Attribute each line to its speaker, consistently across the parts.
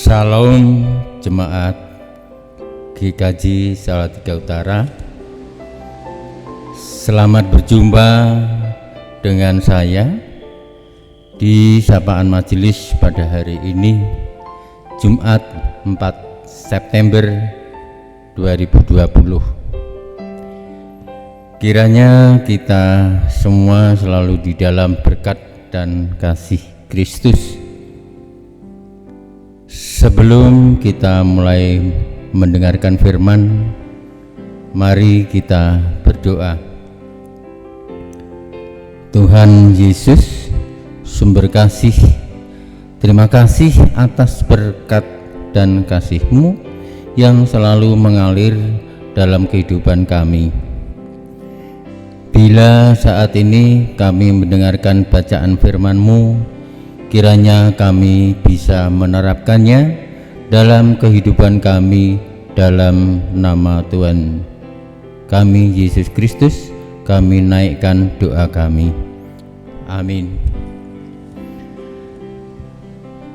Speaker 1: Salam Jemaat GKJ Salatiga Utara. Selamat berjumpa dengan saya di sapaan majelis pada hari ini, Jumat 4 September 2020. Kiranya kita semua selalu di dalam berkat dan kasih Kristus. Sebelum kita mulai mendengarkan firman, mari kita berdoa. Tuhan Yesus, sumber kasih, terima kasih atas berkat dan kasih-Mu yang selalu mengalir dalam kehidupan kami. Bila saat ini kami mendengarkan bacaan firman-Mu, kiranya kami bisa menerapkannya dalam kehidupan kami dalam nama Tuhan kami Yesus Kristus. Kami naikkan doa kami. Amin.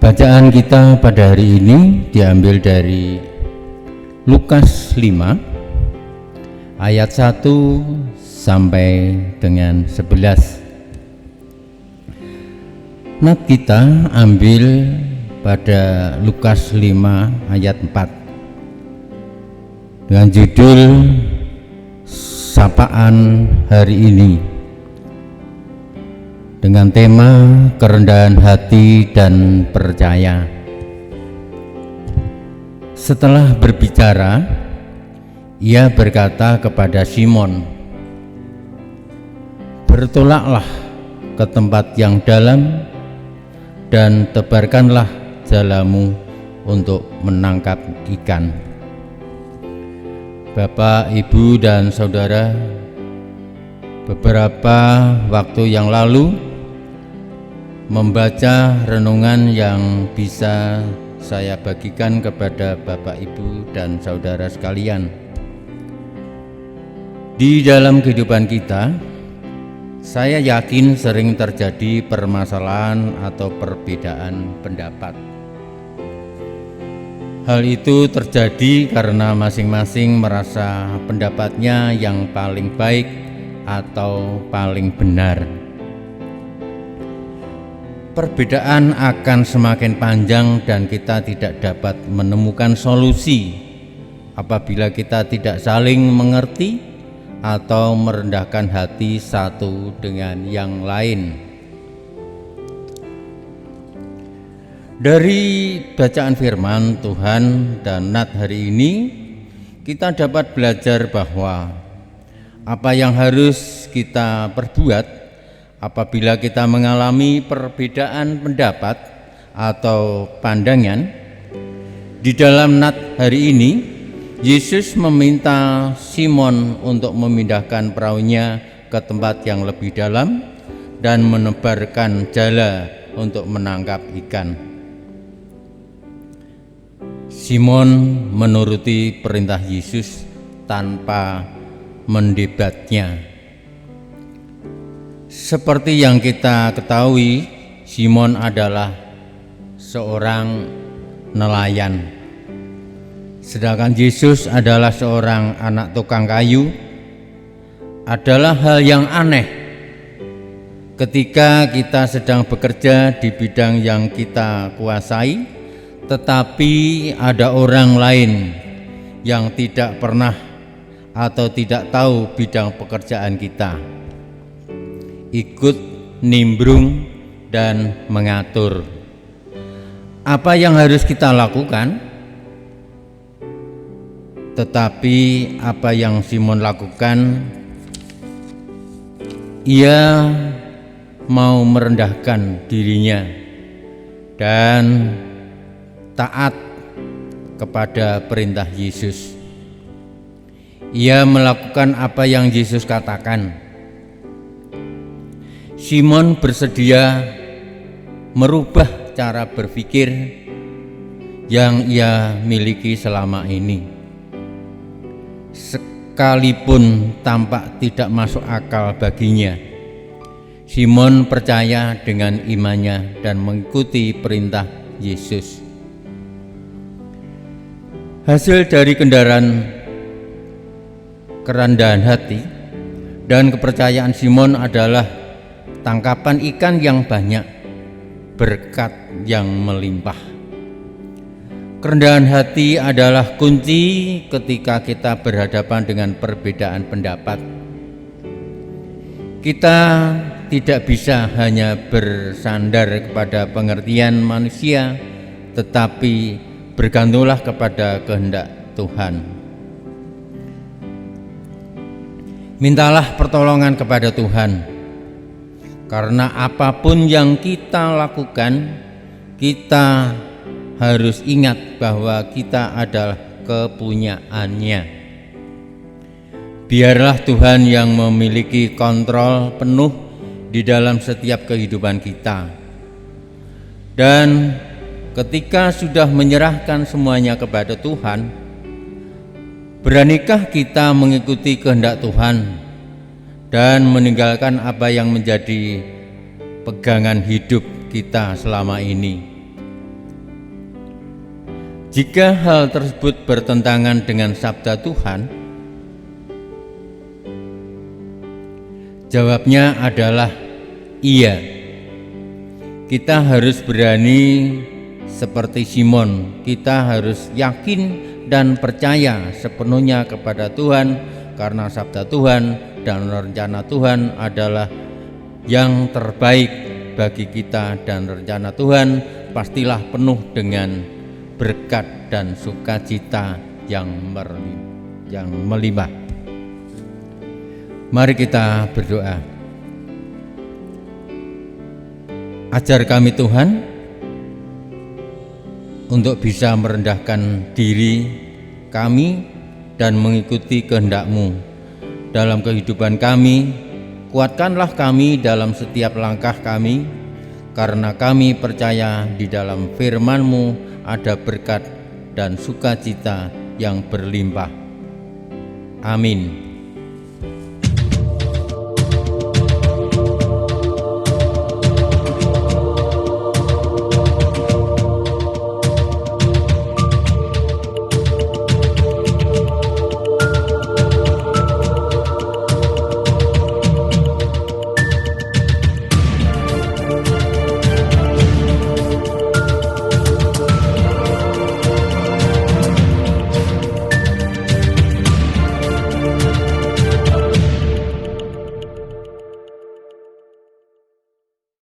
Speaker 1: Bacaan kita pada hari ini diambil dari Lukas 5 ayat 1 sampai dengan 11. Nat kita ambil pada Lukas 5 ayat 4 dengan judul Sapaan Hari Ini, dengan tema kerendahan hati dan percaya. Setelah berbicara, ia berkata kepada Simon, "Bertolaklah ke tempat yang dalam dan tebarkanlah jalamu untuk menangkap ikan." Bapak, Ibu, dan Saudara, beberapa waktu yang lalu membaca renungan yang bisa saya bagikan kepada Bapak, Ibu, dan Saudara sekalian. Di dalam kehidupan kita, saya yakin sering terjadi permasalahan atau perbedaan pendapat. Hal itu terjadi karena masing-masing merasa pendapatnya yang paling baik atau paling benar. Perbedaan akan semakin panjang dan kita tidak dapat menemukan solusi apabila kita tidak saling mengerti atau merendahkan hati satu dengan yang lain. Dari bacaan firman Tuhan dan Nat hari ini, kita dapat belajar bahwa apa yang harus kita perbuat apabila kita mengalami perbedaan pendapat atau pandangan. Di dalam Nat hari ini, Yesus meminta Simon untuk memindahkan perahunya ke tempat yang lebih dalam dan menebarkan jala untuk menangkap ikan. Simon menuruti perintah Yesus tanpa mendebatnya. Seperti yang kita ketahui, Simon adalah seorang nelayan. Sedangkan Yesus adalah seorang anak tukang kayu. Adalah hal yang aneh ketika kita sedang bekerja di bidang yang kita kuasai, tetapi ada orang lain yang tidak pernah atau tidak tahu bidang pekerjaan kita, ikut nimbrung dan mengatur. Apa yang harus kita lakukan? Tetapi apa yang Simon lakukan, ia mau merendahkan dirinya dan taat kepada perintah Yesus. Ia melakukan apa yang Yesus katakan. Simon bersedia merubah cara berpikir yang ia miliki selama ini. Sekalipun tampak tidak masuk akal baginya, Simon percaya dengan imannya dan mengikuti perintah Yesus. Hasil dari kendaraan kerendahan hati dan kepercayaan Simon adalah tangkapan ikan yang banyak, berkat yang melimpah. Kerendahan hati adalah kunci ketika kita berhadapan dengan perbedaan pendapat. Kita tidak bisa hanya bersandar kepada pengertian manusia, tetapi bergantunglah kepada kehendak Tuhan. Mintalah pertolongan kepada Tuhan, karena apapun yang kita lakukan, kita harus ingat bahwa kita adalah kepunyaannya. Biarlah Tuhan yang memiliki kontrol penuh di dalam setiap kehidupan kita. Dan ketika sudah menyerahkan semuanya kepada Tuhan, beranikah kita mengikuti kehendak Tuhan dan meninggalkan apa yang menjadi pegangan hidup kita selama ini? Jika hal tersebut bertentangan dengan sabda Tuhan, jawabnya adalah iya. Kita harus berani seperti Simon. Kita harus yakin dan percaya sepenuhnya kepada Tuhan, karena sabda Tuhan dan rencana Tuhan adalah yang terbaik bagi kita, dan rencana Tuhan pastilah penuh dengan berkat dan sukacita yang melimpah. Mari kita berdoa. Ajar kami Tuhan untuk bisa merendahkan diri kami dan mengikuti kehendak-Mu dalam kehidupan kami. Kuatkanlah kami dalam setiap langkah kami, karena kami percaya di dalam firman-Mu ada berkat dan sukacita yang berlimpah. Amin.